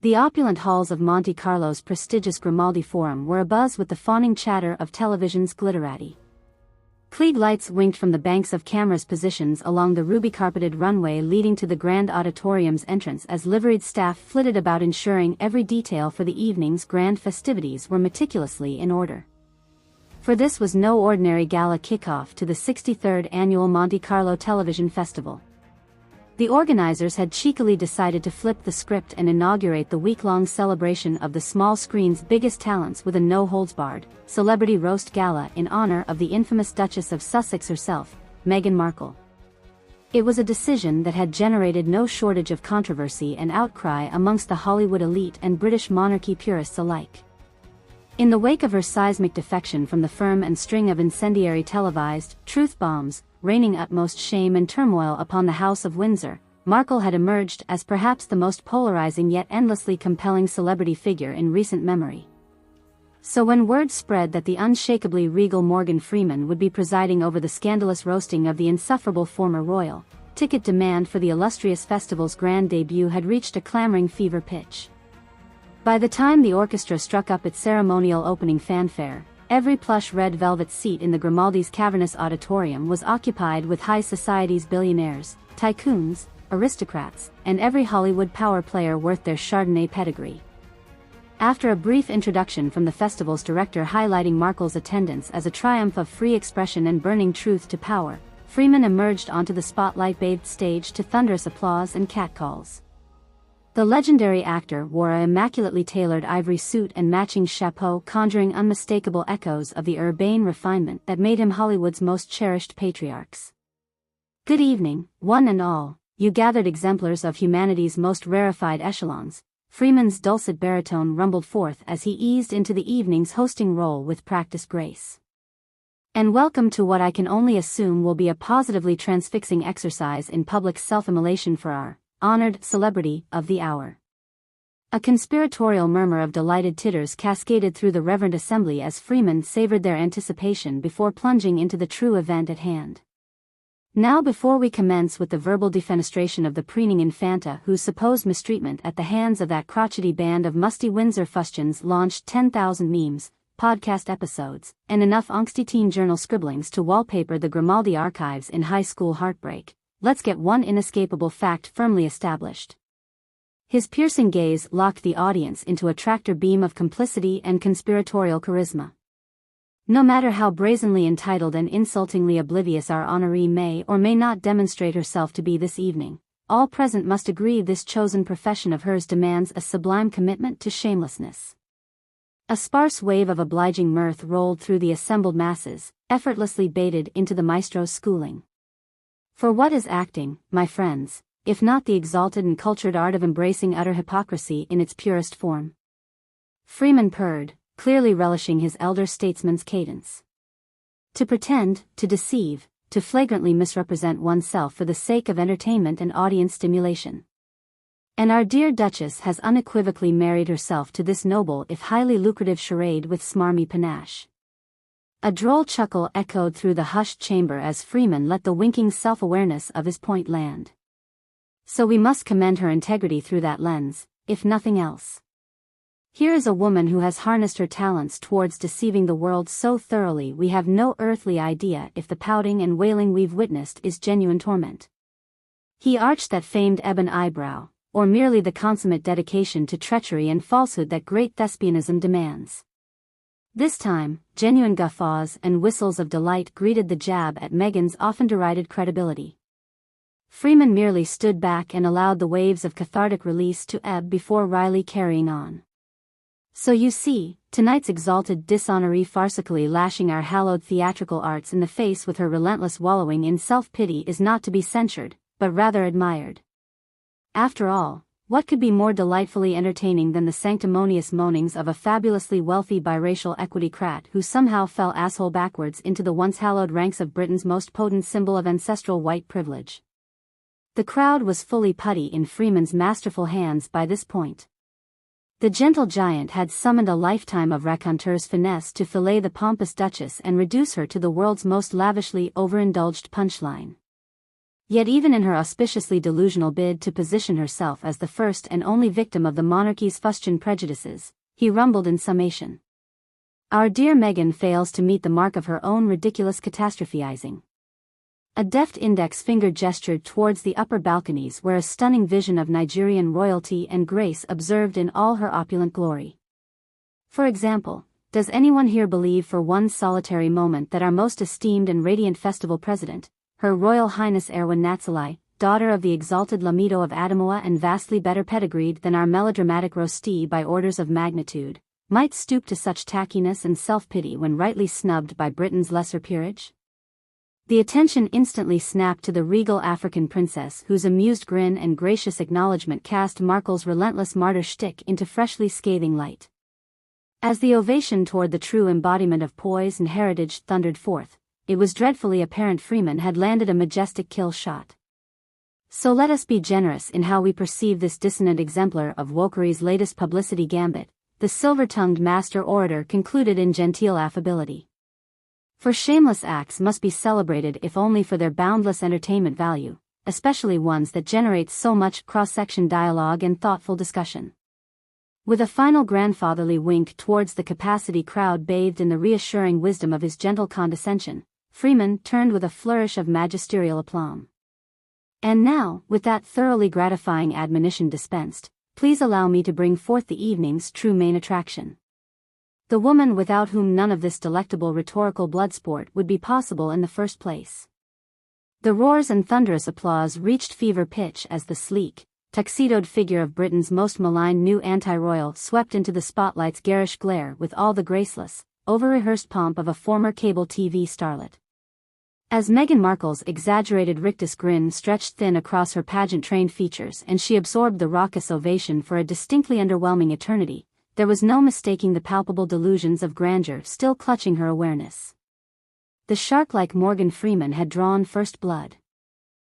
The opulent halls of Monte Carlo's prestigious Grimaldi Forum were abuzz with the fawning chatter of television's glitterati. Klieg lights winked from the banks of cameras positions along the ruby-carpeted runway leading to the grand auditorium's entrance as liveried staff flitted about ensuring every detail for the evening's grand festivities were meticulously in order. For this was no ordinary gala kickoff to the 63rd annual Monte Carlo Television Festival. The organizers had cheekily decided to flip the script and inaugurate the week-long celebration of the small screen's biggest talents with a no-holds-barred, celebrity roast gala in honor of the infamous Duchess of Sussex herself, Meghan Markle. It was a decision that had generated no shortage of controversy and outcry amongst the Hollywood elite and British monarchy purists alike. In the wake of her seismic defection from the firm and string of incendiary televised truth bombs, raining utmost shame and turmoil upon the House of Windsor, Markle had emerged as perhaps the most polarizing yet endlessly compelling celebrity figure in recent memory. So when word spread that the unshakably regal Morgan Freeman would be presiding over the scandalous roasting of the insufferable former royal, ticket demand for the illustrious festival's grand debut had reached a clamoring fever pitch. By the time the orchestra struck up its ceremonial opening fanfare, every plush red velvet seat in the Grimaldi's cavernous auditorium was occupied with high society's billionaires, tycoons, aristocrats, and every Hollywood power player worth their Chardonnay pedigree. After a brief introduction from the festival's director highlighting Markle's attendance as a triumph of free expression and burning truth to power, Freeman emerged onto the spotlight-bathed stage to thunderous applause and catcalls. The legendary actor wore an immaculately tailored ivory suit and matching chapeau, conjuring unmistakable echoes of the urbane refinement that made him Hollywood's most cherished patriarchs. "Good evening, one and all, you gathered exemplars of humanity's most rarefied echelons," Freeman's dulcet baritone rumbled forth as he eased into the evening's hosting role with practiced grace. "And welcome to what I can only assume will be a positively transfixing exercise in public self-immolation for our honored celebrity of the hour." A conspiratorial murmur of delighted titters cascaded through the reverent assembly as Freeman savored their anticipation before plunging into the true event at hand. "Now before we commence with the verbal defenestration of the preening infanta whose supposed mistreatment at the hands of that crotchety band of musty Windsor fustians launched 10,000 memes, podcast episodes, and enough angsty teen journal scribblings to wallpaper the Grimaldi archives in high school heartbreak, let's get one inescapable fact firmly established." His piercing gaze locked the audience into a tractor beam of complicity and conspiratorial charisma. No matter how brazenly entitled and insultingly oblivious our honoree may or may not demonstrate herself to be this evening, all present must agree this chosen profession of hers demands a sublime commitment to shamelessness. A sparse wave of obliging mirth rolled through the assembled masses, effortlessly baited into the maestro's schooling. For what is acting, my friends, if not the exalted and cultured art of embracing utter hypocrisy in its purest form? Freeman purred, clearly relishing his elder statesman's cadence. To pretend, to deceive, to flagrantly misrepresent oneself for the sake of entertainment and audience stimulation. And our dear Duchess has unequivocally married herself to this noble if highly lucrative charade with smarmy panache. A droll chuckle echoed through the hushed chamber as Freeman let the winking self-awareness of his point land. So we must commend her integrity through that lens, if nothing else. Here is a woman who has harnessed her talents towards deceiving the world so thoroughly we have no earthly idea if the pouting and wailing we've witnessed is genuine torment. He arched that famed ebon eyebrow, or merely the consummate dedication to treachery and falsehood that great thespianism demands. This time, genuine guffaws and whistles of delight greeted the jab at Meghan's often derided credibility. Freeman merely stood back and allowed the waves of cathartic release to ebb before wryly carrying on. "So you see, tonight's exalted dishonoree farcically lashing our hallowed theatrical arts in the face with her relentless wallowing in self-pity is not to be censured, but rather admired. After all, what could be more delightfully entertaining than the sanctimonious moanings of a fabulously wealthy biracial equity-crat who somehow fell asshole backwards into the once hallowed ranks of Britain's most potent symbol of ancestral white privilege?" The crowd was fully putty in Freeman's masterful hands by this point. The gentle giant had summoned a lifetime of raconteur's finesse to fillet the pompous Duchess and reduce her to the world's most lavishly overindulged punchline. Yet even in her auspiciously delusional bid to position herself as the first and only victim of the monarchy's fustian prejudices, he rumbled in summation. Our dear Meghan fails to meet the mark of her own ridiculous catastrophizing. A deft index finger gestured towards the upper balconies where a stunning vision of Nigerian royalty and grace observed in all her opulent glory. For example, does anyone here believe for one solitary moment that our most esteemed and radiant festival president, Her Royal Highness Erwin Natsali, daughter of the exalted Lamido of Adamoa and vastly better pedigreed than our melodramatic rosti by orders of magnitude, might stoop to such tackiness and self-pity when rightly snubbed by Britain's lesser peerage? The attention instantly snapped to the regal African princess whose amused grin and gracious acknowledgement cast Markle's relentless martyr shtick into freshly scathing light. As the ovation toward the true embodiment of poise and heritage thundered forth, it was dreadfully apparent Freeman had landed a majestic kill shot. So let us be generous in how we perceive this dissonant exemplar of wokery's latest publicity gambit, the silver-tongued master orator concluded in genteel affability. For shameless acts must be celebrated if only for their boundless entertainment value, especially ones that generate so much cross-section dialogue and thoughtful discussion. With a final grandfatherly wink towards the capacity crowd bathed in the reassuring wisdom of his gentle condescension, Freeman turned with a flourish of magisterial aplomb. And now, with that thoroughly gratifying admonition dispensed, please allow me to bring forth the evening's true main attraction. The woman without whom none of this delectable rhetorical bloodsport would be possible in the first place. The roars and thunderous applause reached fever pitch as the sleek, tuxedoed figure of Britain's most maligned new anti-royal swept into the spotlight's garish glare with all the graceless, over-rehearsed pomp of a former cable TV starlet. As Meghan Markle's exaggerated rictus grin stretched thin across her pageant-trained features and she absorbed the raucous ovation for a distinctly underwhelming eternity, there was no mistaking the palpable delusions of grandeur still clutching her awareness. The shark-like Morgan Freeman had drawn first blood.